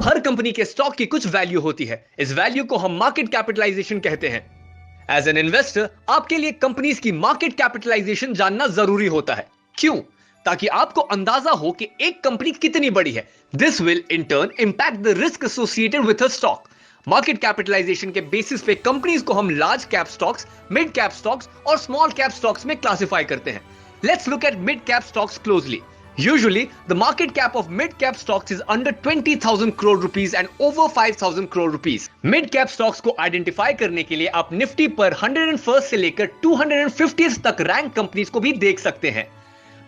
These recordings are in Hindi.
हर कंपनी के स्टॉक की कुछ वैल्यू होती है। इस वैल्यू को हम मार्केट कैपिटलाइजेशन कहते हैं। एज एन इन्वेस्टर आपके लिए कंपनीज की मार्केट कैपिटलाइजेशन जानना जरूरी होता है। क्यों? ताकि आपको अंदाजा हो कि एक कंपनी कितनी बड़ी है। This will in turn impact the risk associated with a stock. Market capitalisation के बेसिस पे कंपनीज को हम large cap stocks, mid cap stocks और स्मॉल कैप स्टॉक्स में क्लासिफाई करते हैं। Let's look at mid cap stocks closely. Usually, the market cap of mid-cap stocks is under 20,000 crore rupees and over 5,000 crore rupees. Mid-cap stocks को identify करने के लिए आप निफ्टी पर 101 से लेकर 250 तक रैंक कंपनीज को भी देख सकते हैं।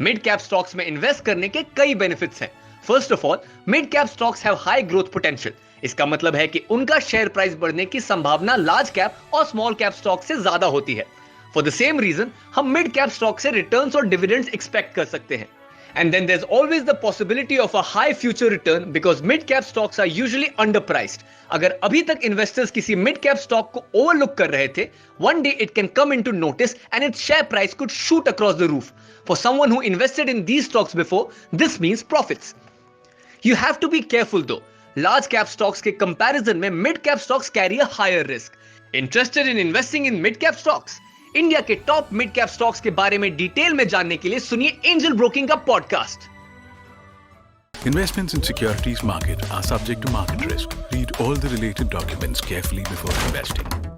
Mid-cap stocks में इन्वेस्ट करने के कई बेनिफिट्स हैं। First of all, mid-cap stocks have high growth potential. इसका मतलब है कि उनका शेयर प्राइस बढ़ने की संभावना लार्ज कैप और स्मॉल कैप स्टॉक से ज्यादा होती है। For the same reason, हम मिड-कैप स्टॉक से रिटर्न्स और डिविडेंड्स एक्सपेक्ट कर सकते हैं। And then there's always the possibility of a high future return because mid-cap stocks are usually underpriced. अगर अभी तक investors किसी mid-cap stock को overlook कर रहे थे, one day it can come into notice and its share price could shoot across the roof. For someone who invested in these stocks before, this means profits. You have to be careful though. Large cap stocks के comparison में mid-cap stocks carry a higher risk. Interested in investing in mid-cap stocks? India के टॉप मिड कैप स्टॉक्स के बारे में डिटेल में जानने के लिए सुनिए एंजल ब्रोकिंग का podcast. Investments in securities market are subject to market risk. Read all the related documents carefully before investing.